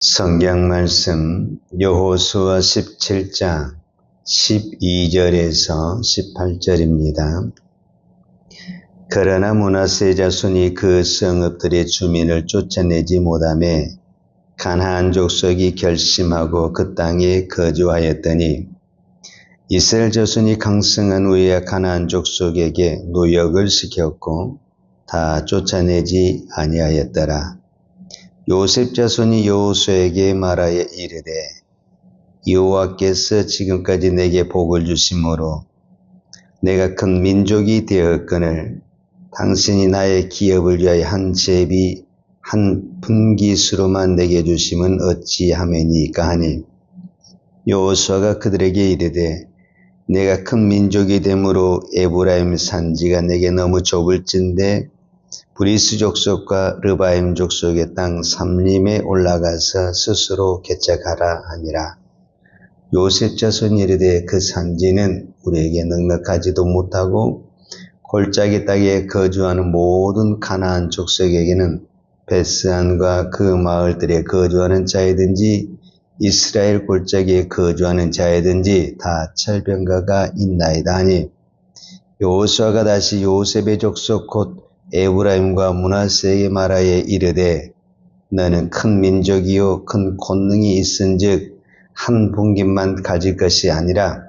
성경 말씀 여호수아 17장 12절에서 18절입니다. 그러나 므낫세 자손이 그 성읍들의 주민을 쫓아내지 못하며 가나안 족속이 결심하고 그 땅에 거주하였더니 이스라엘 자손이 강성한 후에 가나안 족속에게 노역을 시켰고 다 쫓아내지 아니하였더라. 요셉 자손이 여호수아에게 말하여 이르되 여호와께서 지금까지 내게 복을 주심으로 내가 큰 민족이 되었거늘 당신이 나의 기업을 위하여 한 제비 한 분깃으로만 내게 주심은 어찌하매니까 하니 여호수아가 그들에게 이르되 내가 큰 민족이 되므로 에브라임 산지가 내게 너무 좁을진데 브리스 족속과 르바임 족속의 땅 삼림에 올라가서 스스로 개척하라 하니라. 요셉 자손이 이르되 그 산지는 우리에게 넉넉하지도 못하고 골짜기 땅에 거주하는 모든 가나안 족속에게는 베스안과 그 마을들에 거주하는 자이든지 이스라엘 골짜기에 거주하는 자이든지 다 철병가가 있나이다 하니 여호수아가 다시 요셉의 족속 곧 에브라임과 므낫세에게 말하여 이르되 너는 큰 민족이요 큰 권능이 있은즉 한 분깃만 가질 것이 아니라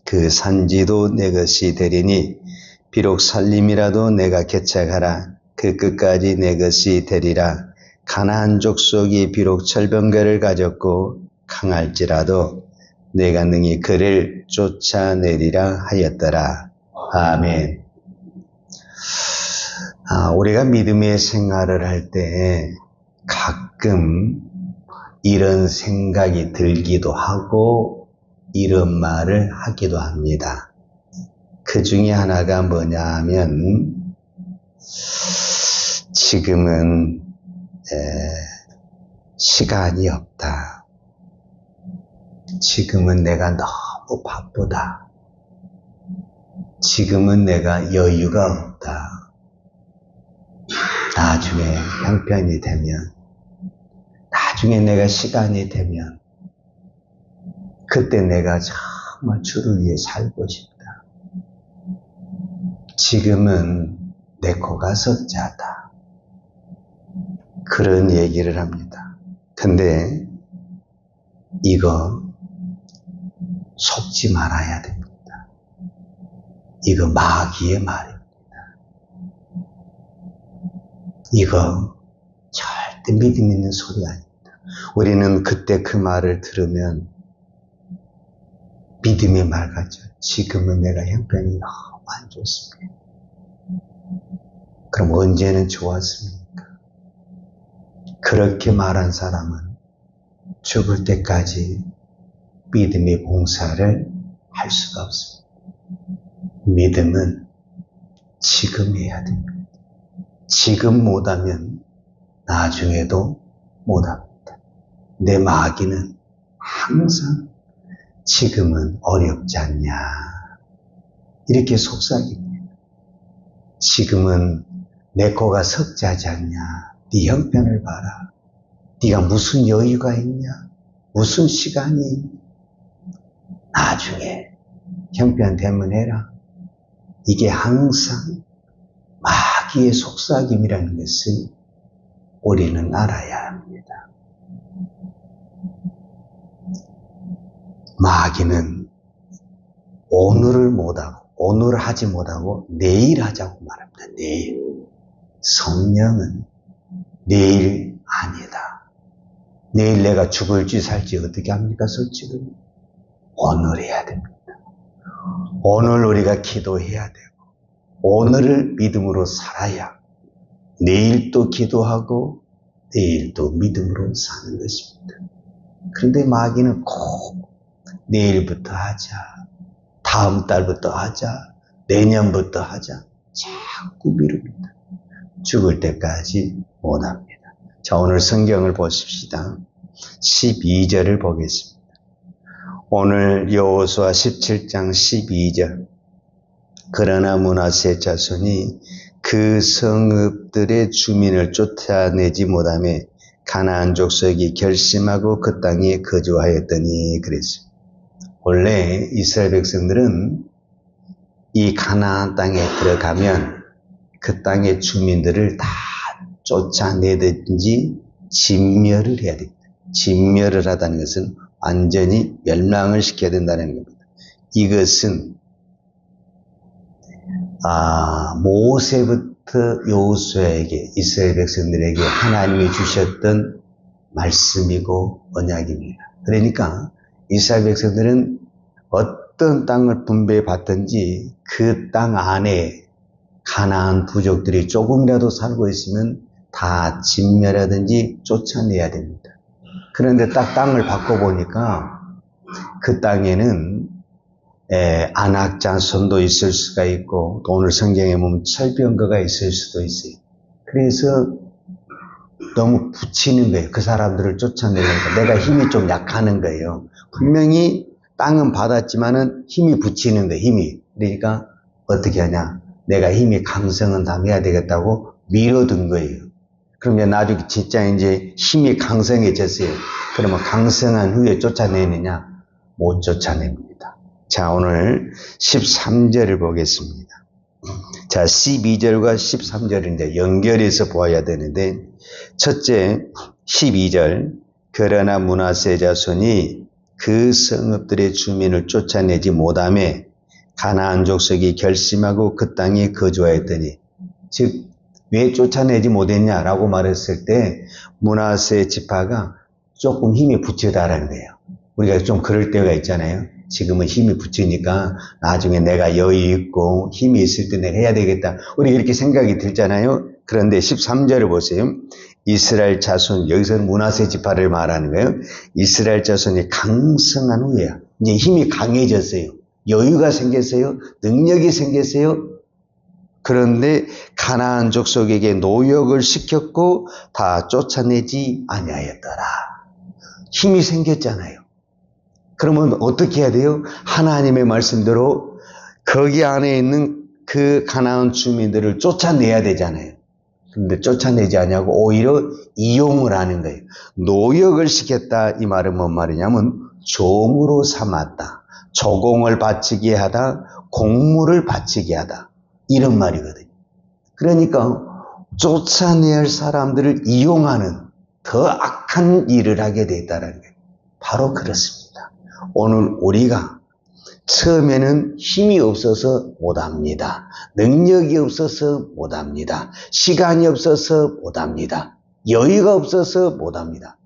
그 산지도 내 것이 되리니 비록 살림이라도 내가 개척하라 그 끝까지 내 것이 되리라. 가나안 족속이 비록 철병거를 가졌고 강할지라도 내가 능히 그를 쫓아내리라 하였더라. 아멘. 우리가 믿음의 생활을 할 때 가끔 이런 생각이 들기도 하고 이런 말을 하기도 합니다. 그 중에 하나가 뭐냐 하면 지금은 시간이 없다. 지금은 내가 너무 바쁘다. 지금은 내가 여유가 없다. 나중에 형편이 되면, 나중에 내가 시간이 되면, 그때 내가 정말 주를 위해 살고 싶다. 지금은 내 코가 석자다. 그런 얘기를 합니다. 근데 이거 속지 말아야 됩니다. 이거 마귀의 말입니다. 이거 절대 믿음 있는 소리 아닙니다. 우리는 그때 그 말을 들으면 믿음의 말 같죠. 지금은 내가 형편이 너무 안 좋습니다. 그럼 언제는 좋았습니까? 그렇게 말한 사람은 죽을 때까지 믿음의 봉사를 할 수가 없습니다. 믿음은 지금 해야 됩니다. 지금 못하면 나중에도 못합니다. 내 마귀는 항상 지금은 어렵지 않냐 이렇게 속삭입니다. 지금은 내 코가 석자지 않냐. 네 형편을 봐라. 네가 무슨 여유가 있냐. 무슨 시간이 있냐. 나중에 형편 되면 해라. 이게 항상 마귀의 속삭임이라는 것을 우리는 알아야 합니다. 마귀는 오늘을 못하고 오늘 하지 못하고 내일 하자고 말합니다. 내일. 성령은 내일 아니다. 내일 내가 죽을지 살지 어떻게 합니까? 솔직히 오늘 해야 됩니다. 오늘 우리가 기도해야 되고 오늘을 믿음으로 살아야 내일 또 기도하고 내일 또 믿음으로 사는 것입니다. 그런데 마귀는 꼭 내일부터 하자, 다음 달부터 하자, 내년부터 하자 자꾸 미룹니다. 죽을 때까지 못합니다. 자, 오늘 성경을 보십시다. 12절을 보겠습니다. 오늘 여호수아 17장 12절. 그러나 므낫세 자손이 그 성읍들의 주민을 쫓아내지 못하며 가나안 족속이 결심하고 그 땅에 거주하였더니 그랬어요. 원래 이스라엘 백성들은 이 가나안 땅에 들어가면 그 땅의 주민들을 다 쫓아내든지 진멸을 해야 됩니다. 진멸을 하다는 것은 완전히 멸망을 시켜야 된다는 겁니다. 이것은 모세부터 여호수아에게 이스라엘 백성들에게 하나님이 주셨던 말씀이고 언약입니다. 그러니까 이스라엘 백성들은 어떤 땅을 분배받든지 그 땅 안에 가나안 부족들이 조금이라도 살고 있으면 다 진멸하든지 쫓아내야 됩니다. 그런데 딱 땅을 바꿔보니까 그 땅에는 안악자손도 있을 수가 있고 또 오늘 성경에 보면 철병거가 있을 수도 있어요. 그래서 너무 붙이는 거예요. 그 사람들을 쫓아내려니까 내가 힘이 좀 약하는 거예요. 분명히 땅은 받았지만은 힘이 붙이는 거예요. 힘이. 그러니까 어떻게 하냐. 내가 힘이 강성은 당해야 되겠다고 밀어둔 거예요. 그러면 나중에 진짜 이제 힘이 강성해졌어요. 그러면 강성한 후에 쫓아내느냐? 못 쫓아냅니다. 자, 오늘 13절을 보겠습니다. 자, 12절과 13절을 이제 연결해서 보아야 되는데, 첫째, 12절. 그러나 므낫세 자손이 그 성읍들의 주민을 쫓아내지 못하며 가나안 족속이 결심하고 그 땅에 거주하였더니, 즉, 왜 쫓아내지 못했냐라고 말했을 때, 므낫세 지파가 조금 힘이 붙이다라는 거예요. 우리가 좀 그럴 때가 있잖아요. 지금은 힘이 붙이니까 나중에 내가 여유 있고 힘이 있을 때 내가 해야 되겠다. 우리 이렇게 생각이 들잖아요. 그런데 13절을 보세요. 이스라엘 자손, 여기서는 므낫세 지파를 말하는 거예요. 이스라엘 자손이 강성한 후에야. 이제 힘이 강해졌어요. 여유가 생겼어요. 능력이 생겼어요. 그런데 가나안 족속에게 노역을 시켰고 다 쫓아내지 아니하였더라. 힘이 생겼잖아요. 그러면 어떻게 해야 돼요? 하나님의 말씀대로 거기 안에 있는 그 가나안 주민들을 쫓아내야 되잖아요. 그런데 쫓아내지 않냐고 오히려 이용을 하는 거예요. 노역을 시켰다. 이 말은 뭔 말이냐면 종으로 삼았다. 조공을 바치게 하다. 공물을 바치게 하다. 이런 말이거든요. 그러니까 쫓아내야 할 사람들을 이용하는 더 악한 일을 하게 됐다는 거예요. 바로 그렇습니다. 오늘 우리가 처음에는 힘이 없어서 못합니다. 능력이 없어서 못합니다. 시간이 없어서 못합니다. 여유가 없어서 못합니다.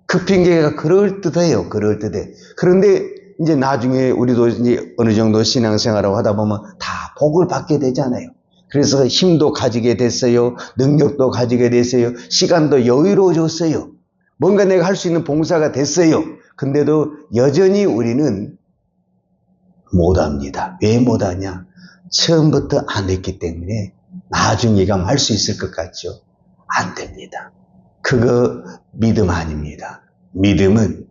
그 핑계가 그럴듯해요. 그럴듯해. 그런데 이제 나중에 우리도 이제 어느 정도 신앙생활을 하다 보면 다 복을 받게 되잖아요. 그래서 힘도 가지게 됐어요. 능력도 가지게 됐어요. 시간도 여유로워졌어요. 뭔가 내가 할 수 있는 봉사가 됐어요. 근데도 여전히 우리는 못합니다. 왜 못하냐? 처음부터 안 했기 때문에 나중에 가면 할 수 있을 것 같죠? 안 됩니다. 그거 믿음 아닙니다. 믿음은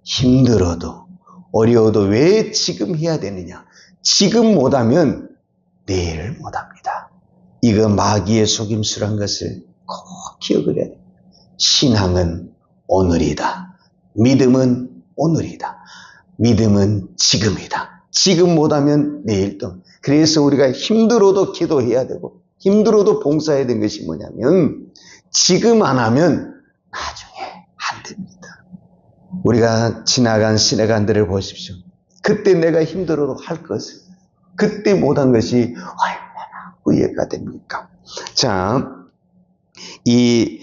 힘들어도 어려워도 왜 지금 해야 되느냐? 지금 못하면 내일 못합니다. 이거 마귀의 속임수란 것을 꼭 기억을 해야 됩니다. 신앙은 오늘이다. 믿음은 오늘이다. 믿음은 지금이다. 지금 못하면 내일도. 그래서 우리가 힘들어도 기도해야 되고 힘들어도 봉사해야 되는 것이 뭐냐면 지금 안 하면 나중에 안 됩니다. 우리가 지나간 시내간들을 보십시오. 그때 내가 힘들어도 할 것을 그때 못한 것이 얼마나 후회가 됩니까? 자, 이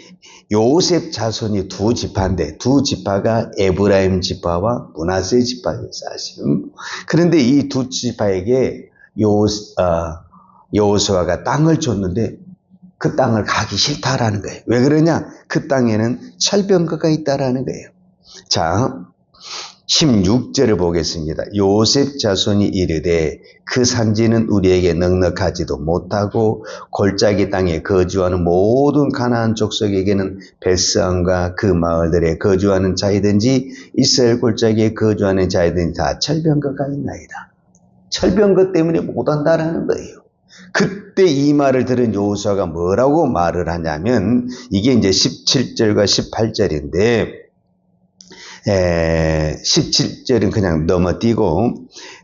요셉 자손이 두 지파인데 두 지파가 에브라임 지파와 므낫세 지파였어요. 사실은. 그런데 이 두 지파에게 여호수아가 땅을 줬는데 그 땅을 가기 싫다라는 거예요. 왜 그러냐? 그 땅에는 철병거가 있다라는 거예요. 자, 16절을 보겠습니다. 요셉 자손이 이르되 그 산지는 우리에게 넉넉하지도 못하고 골짜기 땅에 거주하는 모든 가나안 족속에게는 벳스함과 그 마을들에 거주하는 자이든지 이스라엘 골짜기에 거주하는 자이든지 다 철병거가 있나이다. 철병거 때문에 못한다라는 거예요. 그때 이 말을 들은 여호수아가 뭐라고 말을 하냐면, 이게 이제 17절과 18절인데 17절은 그냥 넘어뛰고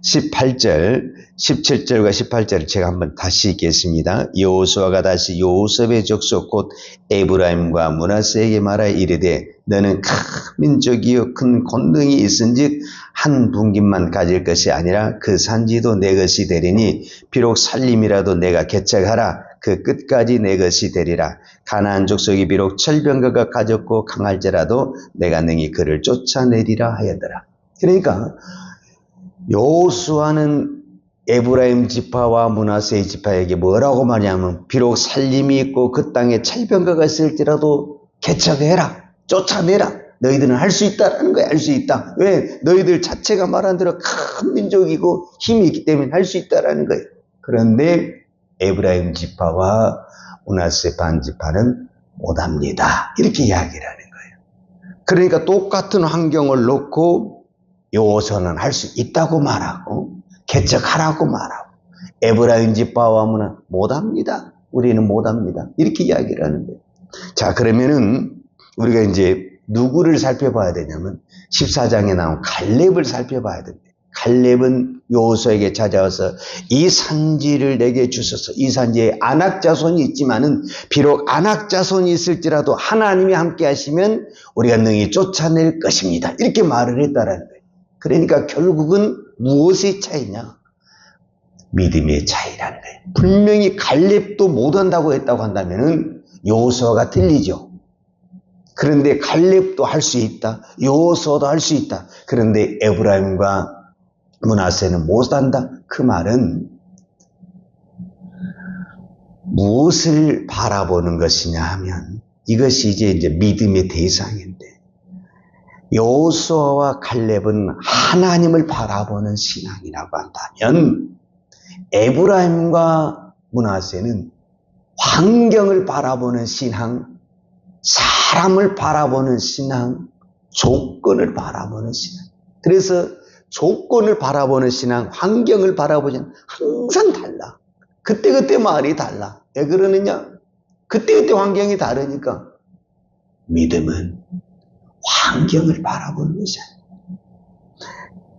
17절과 18절을 제가 한번 다시 읽겠습니다. 여호수아가 다시 요셉의 족속 곧 에브라임과 므낫세에게 말하여 이르되 너는 큰 민족이요 큰 권능이 있은즉 한 분깃만 가질 것이 아니라 그 산지도 내 것이 되리니 비록 살림이라도 내가 개척하라 그 끝까지 내 것이 되리라. 가나안 족속이 비록 철병거가 가졌고 강할지라도 내가 능히 그를 쫓아내리라 하였더라. 그러니까 여호수아는 에브라임 지파와 므낫세 지파에게 뭐라고 말하냐면, 비록 살림이 있고 그 땅에 철병거가 있을지라도 개척해라, 쫓아내라. 너희들은 할 수 있다라는 거야. 할 수 있다. 왜? 너희들 자체가 말한 대로 큰 민족이고 힘이 있기 때문에 할 수 있다라는 거예요. 그런데 에브라임 지파와 므낫세 반지파는 못합니다. 이렇게 이야기를 하는 거예요. 그러니까 똑같은 환경을 놓고 여호수아는 할 수 있다고 말하고 개척하라고 말하고, 에브라임 지파와 므낫세 못합니다. 우리는 못합니다. 이렇게 이야기를 하는 거예요. 자, 그러면은 우리가 이제 누구를 살펴봐야 되냐면 14장에 나온 갈렙을 살펴봐야 됩니다. 갈렙은 여호수아에게 찾아와서 이 산지를 내게 주소서. 이 산지에 아낙 자손이 있지만은 비록 아낙 자손이 있을지라도 하나님이 함께 하시면 우리가 능히 쫓아낼 것입니다. 이렇게 말을 했다라는 거예요. 그러니까 결국은 무엇의 차이냐? 믿음의 차이라는 거예요. 분명히 갈렙도 못한다고 했다고 한다면은 여호수아가 틀리죠. 그런데 갈렙도 할 수 있다. 여호수아도 할 수 있다. 그런데 에브라임과 므낫세는 못한다. 그 말은 무엇을 바라보는 것이냐 하면 이것이 이제 믿음의 대상인데, 여호수아와 갈렙은 하나님을 바라보는 신앙이라고 한다면 에브라임과 므낫세는 환경을 바라보는 신앙, 사람을 바라보는 신앙, 조건을 바라보는 신앙. 그래서 조건을 바라보는 신앙, 환경을 바라보는 신앙 항상 달라. 그때그때 말이 달라. 왜 그러느냐? 그때그때 환경이 다르니까. 믿음은 환경을 바라보는 것이야.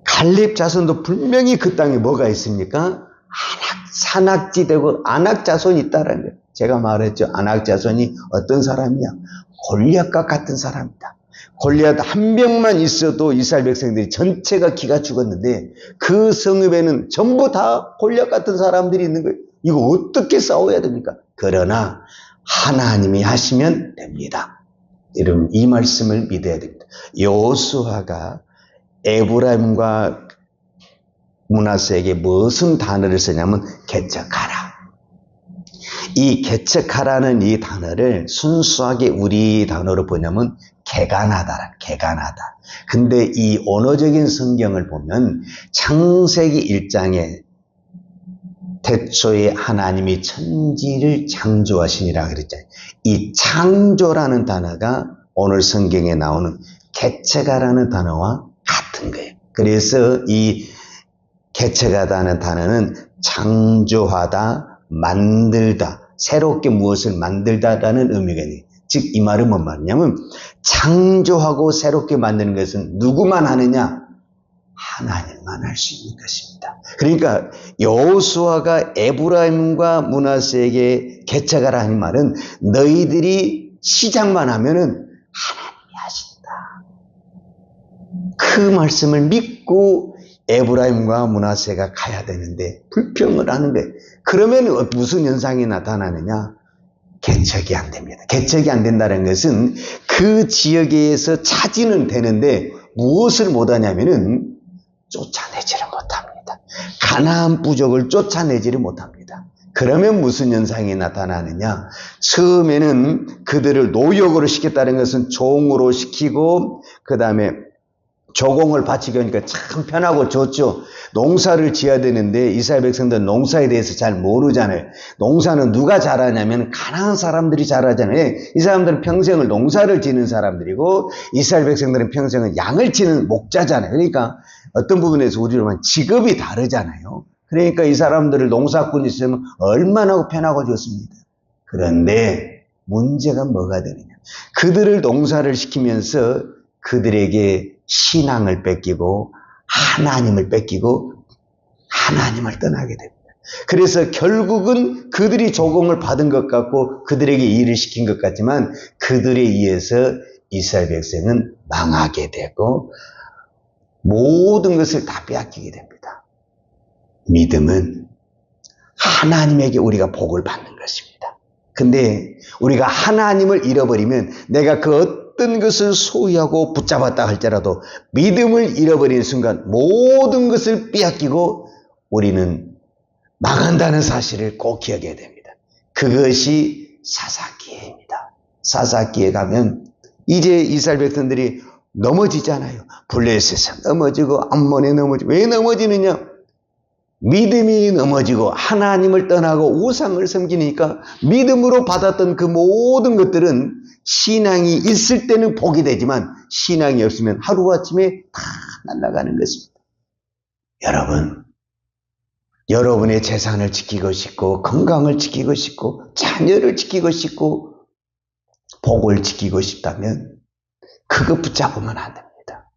갈렙 자손도 분명히 그 땅에 뭐가 있습니까? 산악지대고 아낙 자손이 있다라는 거예요. 제가 말했죠. 아낙 자손이 어떤 사람이냐? 골리앗과 같은 사람이다. 골리앗 한 명만 있어도 이스라엘 백성들이 전체가 기가 죽었는데 그 성읍에는 전부 다 골리앗 같은 사람들이 있는 거예요. 이거 어떻게 싸워야 됩니까? 그러나 하나님이 하시면 됩니다. 여러분, 이 말씀을 믿어야 됩니다. 여호수아가 에브라임과 므낫세에게 무슨 단어를 쓰냐면 개척하라. 이 개척하라는 이 단어를 순수하게 우리 단어로 보냐면 개간하다. 근데 이 언어적인 성경을 보면 창세기 1장에 태초에 하나님이 천지를 창조하시니라 그랬잖아요. 이 창조라는 단어가 오늘 성경에 나오는 개척하라는 단어와 같은 거예요. 그래서 이 개척하다는 단어는 창조하다, 만들다, 새롭게 무엇을 만들다라는 의미가 있는. 즉 이 말은 뭔 말이냐면 창조하고 새롭게 만드는 것은 누구만 하느냐? 하나님만 할 수 있는 것입니다. 그러니까 여호수아가 에브라임과 므낫세에게 개척하라 하는 말은 너희들이 시작만 하면은 하나님이 하신다. 그 말씀을 믿고 에브라임과 므낫세가 가야 되는데 불평을 하는 거예요. 그러면 무슨 현상이 나타나느냐? 개척이 안 됩니다. 개척이 안 된다는 것은 그 지역에서 차지는 되는데 무엇을 못하냐면은 쫓아내지를 못합니다. 가나안 부족을 쫓아내지를 못합니다. 그러면 무슨 현상이 나타나느냐? 처음에는 그들을 노역으로 시켰다는 것은 종으로 시키고 그 다음에 조공을 바치게 하니까 참 편하고 좋죠. 농사를 지어야 되는데 이스라엘 백성들은 농사에 대해서 잘 모르잖아요. 농사는 누가 잘하냐면 가나안 사람들이 잘하잖아요. 이 사람들은 평생을 농사를 지는 사람들이고 이스라엘 백성들은 평생을 양을 치는 목자잖아요. 그러니까 어떤 부분에서 우리로만 직업이 다르잖아요. 그러니까 이 사람들을 농사꾼이 있으면 얼마나 편하고 좋습니다. 그런데 문제가 뭐가 되느냐. 그들을 농사를 시키면서 그들에게 신앙을 뺏기고 하나님을 뺏기고 하나님을 떠나게 됩니다. 그래서 결국은 그들이 조공을 받은 것 같고 그들에게 일을 시킨 것 같지만 그들에 의해서 이스라엘 백성은 망하게 되고 모든 것을 다 빼앗기게 됩니다. 믿음은 하나님에게 우리가 복을 받는 것입니다. 근데 우리가 하나님을 잃어버리면 내가 그 어떤 것을 소유하고 붙잡았다 할지라도 믿음을 잃어버리는 순간 모든 것을 빼앗기고 우리는 망한다는 사실을 꼭 기억해야 됩니다. 그것이 사사기회입니다. 사사기회 가면 이제 이스라엘 백성들이 넘어지잖아요. 블레셋에 넘어지고 암몬에 넘어지고. 왜 넘어지느냐? 믿음이 넘어지고 하나님을 떠나고 우상을 섬기니까 믿음으로 받았던 그 모든 것들은 신앙이 있을 때는 복이 되지만 신앙이 없으면 하루아침에 다 날아가는 것입니다. 여러분, 여러분의 재산을 지키고 싶고 건강을 지키고 싶고 자녀를 지키고 싶고 복을 지키고 싶다면 그거 붙잡으면 안 됩니다.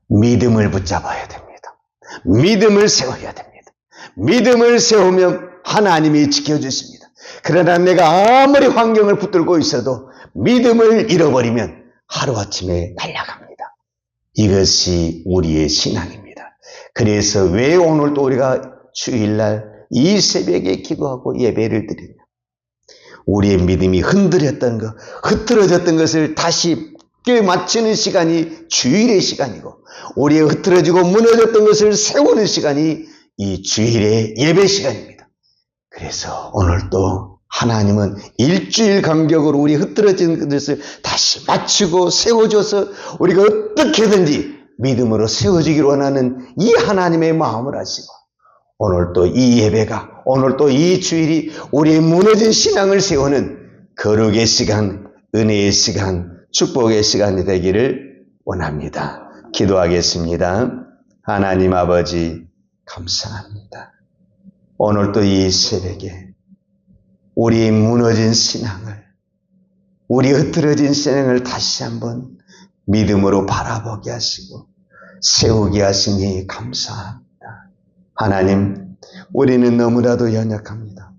믿음을 붙잡아야 됩니다. 믿음을 세워야 됩니다. 믿음을 세우면 하나님이 지켜주십니다. 그러나 내가 아무리 환경을 붙들고 있어도 믿음을 잃어버리면 하루아침에 날아갑니다. 이것이 우리의 신앙입니다. 그래서 왜 오늘 또 우리가 주일날 이 새벽에 기도하고 예배를 드리냐? 우리의 믿음이 흔들렸던 것, 흐트러졌던 것을 다시 맞추는 시간이 주일의 시간이고 우리의 흐트러지고 무너졌던 것을 세우는 시간이 이 주일의 예배 시간입니다. 그래서 오늘도 하나님은 일주일 간격으로 우리 흐트러진 것을 다시 맞추고 세워줘서 우리가 어떻게든지 믿음으로 세워지기를 원하는 이 하나님의 마음을 아시고 오늘 또 이 예배가 오늘 또 이 주일이 우리의 무너진 신앙을 세우는 거룩의 시간, 은혜의 시간, 축복의 시간이 되기를 원합니다. 기도하겠습니다. 하나님 아버지 감사합니다. 오늘 또 이 새벽에 우리 무너진 신앙을 우리 흐트러진 신앙을 다시 한번 믿음으로 바라보게 하시고 세우게 하시니 감사합니다. 하나님, 우리는 너무나도 연약합니다.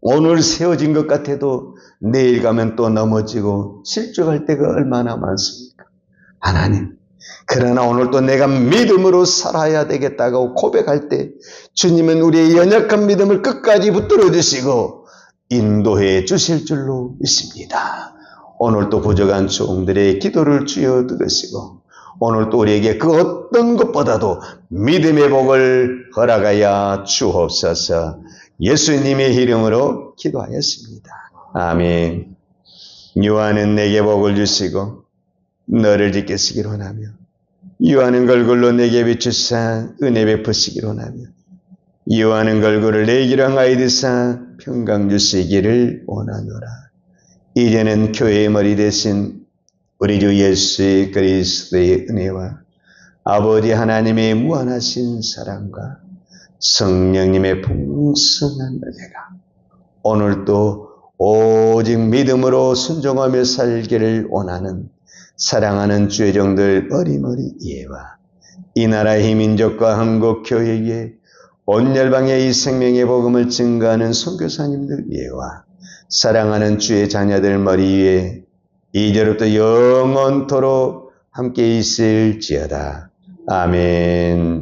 오늘 세워진 것 같아도 내일 가면 또 넘어지고 실족할 때가 얼마나 많습니까? 하나님, 그러나 오늘 또 내가 믿음으로 살아야 되겠다고 고백할 때 주님은 우리의 연약한 믿음을 끝까지 붙들어 주시고 인도해 주실 줄로 믿습니다. 오늘 또 부족한 종들의 기도를 주여 들으시고 오늘 또 우리에게 그 어떤 것보다도 믿음의 복을 허락하여 주옵소서. 예수님의 이름으로 기도하였습니다. 아멘. 유아는 내게 복을 주시고 너를 지키시기를 원하며 유아는 걸굴로 내게 비추사 은혜 베푸시기를 원하며 유아는 걸굴을 내 길을 향하여 드사 평강 주시기를 원하노라. 이제는 교회의 머리 대신 우리 주 예수 그리스도의 은혜와 아버지 하나님의 무한하신 사랑과 성령님의 풍성한 은혜가 오늘도 오직 믿음으로 순종하며 살기를 원하는 사랑하는 주의 종들 어리머리 이해와 이 나라의 민족과 한국 교회에 온 열방에 이 생명의 복음을 증거하는 선교사님들 위에와 사랑하는 주의 자녀들 머리 위에 이제로부터 영원토록 함께 있을지어다. 아멘.